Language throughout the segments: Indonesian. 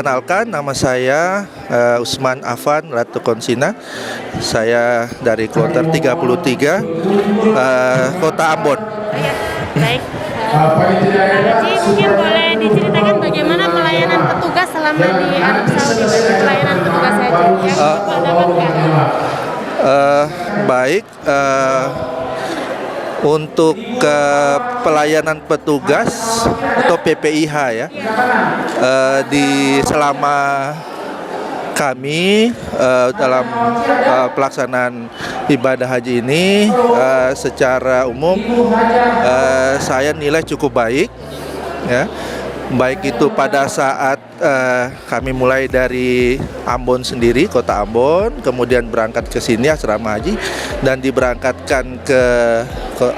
Perkenalkan, nama saya Usman Afan Ratu Konsina. Saya dari kloter 33, Kota Ambon. Ya, baik. Pak Haji, mungkin boleh diceritakan bagaimana pelayanan petugas selama di Arab Saudi, pelayanan petugas haji yang Bapak dapatkan? Baik, untuk pelayanan petugas atau PPIH ya, di selama kami dalam pelaksanaan ibadah haji ini, secara umum saya nilai cukup baik ya. Baik itu pada saat kami mulai dari Ambon sendiri, Kota Ambon, kemudian berangkat ke sini asrama haji dan diberangkatkan ke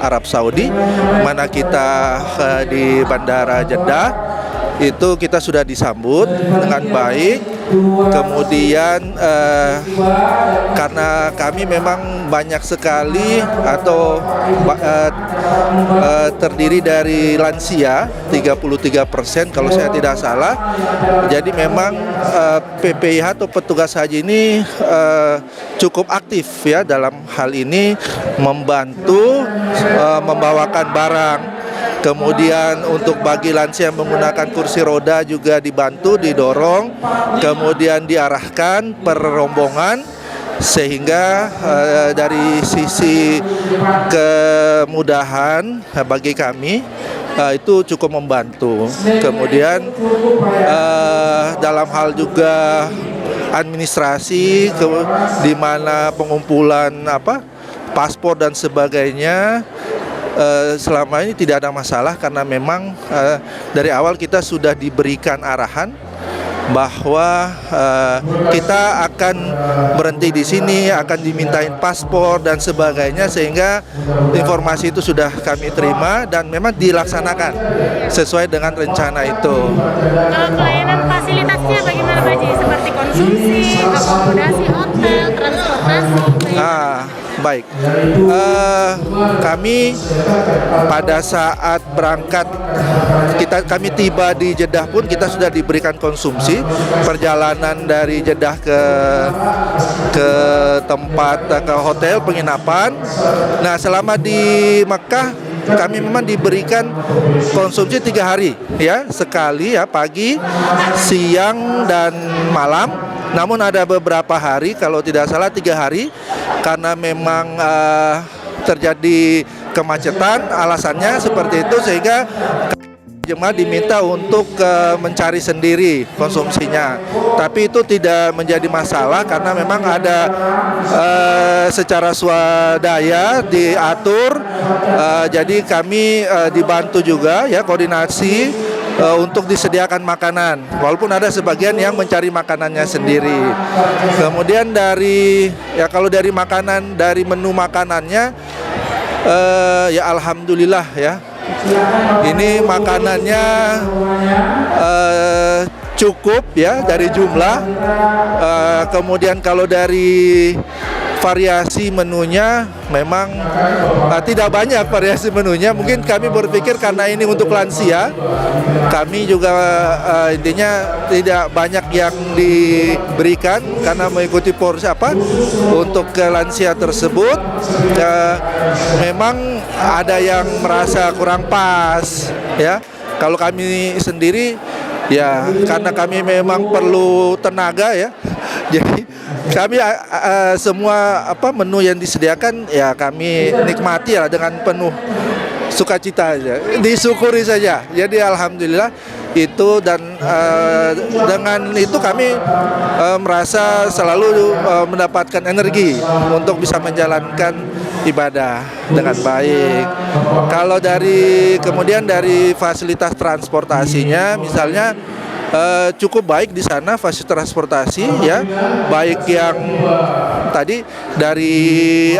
Arab Saudi, mana kita di Bandara Jeddah itu kita sudah disambut dengan baik. Kemudian karena kami memang banyak sekali atau terdiri dari lansia 33% kalau saya tidak salah. Jadi memang PPIH atau petugas haji ini cukup aktif ya dalam hal ini, membantu membawakan barang. Kemudian untuk bagi lansia yang menggunakan kursi roda juga dibantu, didorong, kemudian diarahkan per rombongan, sehingga dari sisi kemudahan bagi kami itu cukup membantu. Kemudian dalam hal juga administrasi, di mana pengumpulan paspor dan sebagainya, selama ini tidak ada masalah karena memang dari awal kita sudah diberikan arahan bahwa kita akan berhenti di sini, akan dimintain paspor dan sebagainya, sehingga informasi itu sudah kami terima dan memang dilaksanakan sesuai dengan rencana itu. Kalau pelayanan fasilitasnya bagaimana Pak Haji? Seperti konsumsi, akomodasi hotel, transportasi? Baik, kami pada saat berangkat kami tiba di Jeddah pun kita sudah diberikan konsumsi perjalanan dari Jeddah ke tempat ke hotel penginapan. Nah, selama di Mekah kami memang diberikan konsumsi 3 hari ya, sekali ya, pagi, siang dan malam. Namun ada beberapa hari, kalau tidak salah 3 hari, karena memang terjadi kemacetan, alasannya seperti itu, sehingga jemaah diminta untuk mencari sendiri konsumsinya. Tapi itu tidak menjadi masalah karena memang ada secara swadaya diatur. Jadi kami dibantu juga ya, koordinasi untuk disediakan makanan, walaupun ada sebagian yang mencari makanannya sendiri. Kemudian kalau dari makanan, dari menu makanannya ya alhamdulillah ya, ini makanannya cukup ya dari jumlah. Kemudian kalau dari variasi menunya memang tidak banyak variasi menunya. Mungkin kami berpikir karena ini untuk lansia, kami juga intinya tidak banyak yang diberikan karena mengikuti porsi untuk ke lansia tersebut. Memang ada yang merasa kurang pas ya. Kalau kami sendiri ya, karena kami memang perlu tenaga ya, jadi kami semua menu yang disediakan ya kami nikmati ya dengan penuh sukacita aja, disyukuri saja. Jadi alhamdulillah itu, dan dengan itu kami merasa selalu mendapatkan energi untuk bisa menjalankan ibadah dengan baik. Kalau kemudian dari fasilitas transportasinya, misalnya cukup baik di sana fasilitas transportasi ya, baik yang tadi dari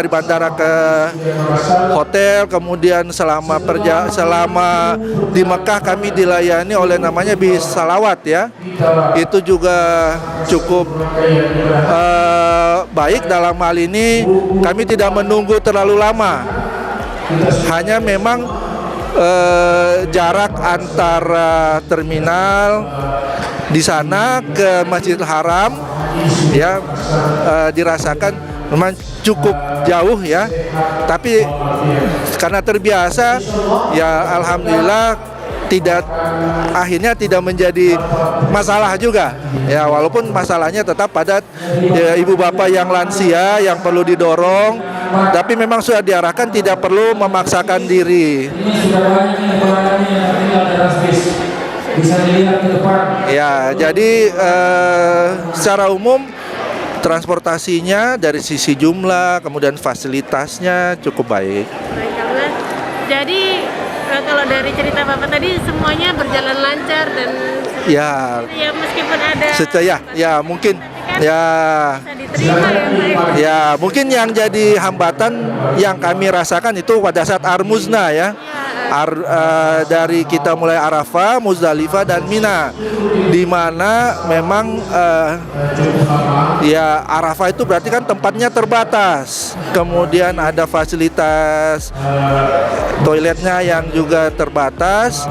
bandara ke hotel, kemudian selama di Mekah kami dilayani oleh namanya bis salawat ya, itu juga cukup baik. Dalam hal ini kami tidak menunggu terlalu lama, hanya memang jarak antara terminal di sana ke Masjidil Haram ya, dirasakan memang cukup jauh ya, tapi karena terbiasa ya alhamdulillah akhirnya tidak menjadi masalah juga ya, walaupun masalahnya tetap pada ya, ibu bapak yang lansia yang perlu didorong, tapi memang sudah diarahkan tidak perlu memaksakan diri. Ya, jadi secara umum transportasinya dari sisi jumlah, kemudian fasilitasnya cukup baik. Baiklah. Jadi kalau dari cerita Bapak tadi semuanya berjalan lancar dan ya meskipun ada ya mungkin ya bisa diterima ya Pak. ya mungkin yang jadi hambatan yang kami rasakan itu pada saat Armuzna ya. Dari kita mulai Arafah, Muzdalifah dan Mina, di mana memang ya Arafah itu berarti kan tempatnya terbatas, kemudian ada fasilitas toiletnya yang juga terbatas,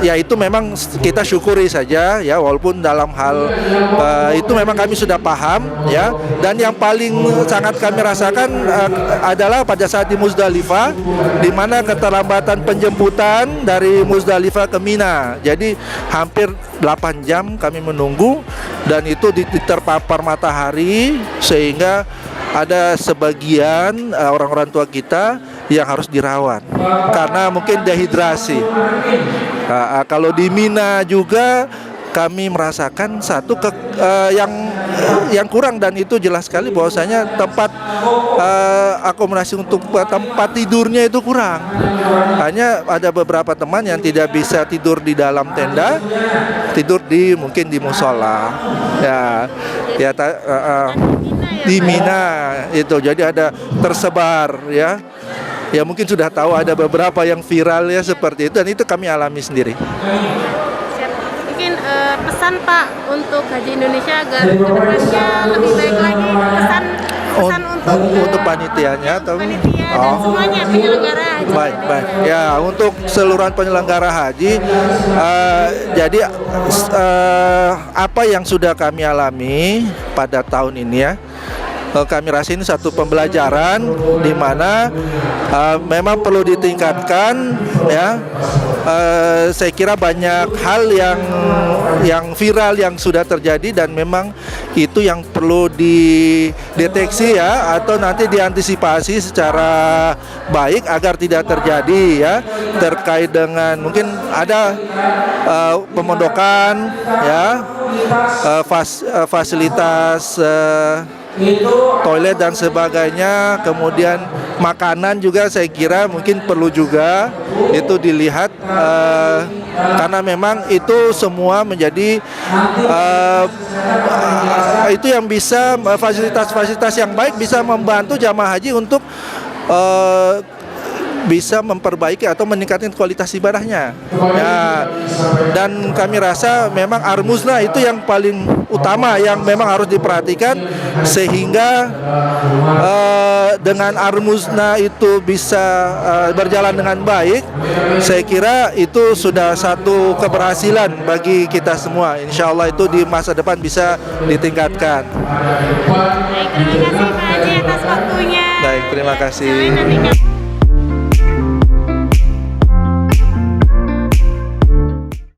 ya itu memang kita syukuri saja ya, walaupun dalam hal itu memang kami sudah paham ya, dan yang paling sangat kami rasakan adalah pada saat di Muzdalifah, di mana keterlambatan penjemputan dari Muzdalifah ke Mina. Jadi hampir 8 jam kami menunggu, dan itu terpapar matahari sehingga ada sebagian orang-orang tua kita yang harus dirawat karena mungkin dehidrasi. Kalau di Mina juga kami merasakan satu yang kurang, dan itu jelas sekali bahwasanya tempat akomodasi untuk tempat tidurnya itu kurang. Hanya ada beberapa teman yang tidak bisa tidur di dalam tenda, tidur mungkin di musola. Di Mina itu jadi ada tersebar ya. Ya mungkin sudah tahu ada beberapa yang viral ya seperti itu, dan itu kami alami sendiri. Mungkin pesan Pak untuk Haji Indonesia agar kedepannya lebih baik lagi, pesan untuk panitianya atau panitia dan semuanya penyelenggara haji. Baik. Ya, untuk seluruhan penyelenggara haji, jadi apa yang sudah kami alami pada tahun ini ya, kami rasa ini satu pembelajaran di mana memang perlu ditingkatkan ya. Saya kira banyak hal yang viral yang sudah terjadi, dan memang itu yang perlu dideteksi ya, atau nanti diantisipasi secara baik agar tidak terjadi ya, terkait dengan mungkin ada pemondokan ya, fasilitas toilet dan sebagainya, kemudian makanan juga saya kira mungkin perlu juga itu dilihat, karena memang itu semua menjadi itu yang bisa fasilitas-fasilitas yang baik bisa membantu jamaah haji untuk bisa memperbaiki atau meningkatkan kualitas ibadahnya ya. Dan kami rasa memang Armuzna itu yang paling utama yang memang harus diperhatikan, sehingga dengan Armuzna itu bisa berjalan dengan baik. Saya kira itu sudah satu keberhasilan bagi kita semua. Insya Allah itu di masa depan bisa ditingkatkan. Baik, terima kasih Pak Haji atas waktunya. Baik, terima kasih. Sampai nanti.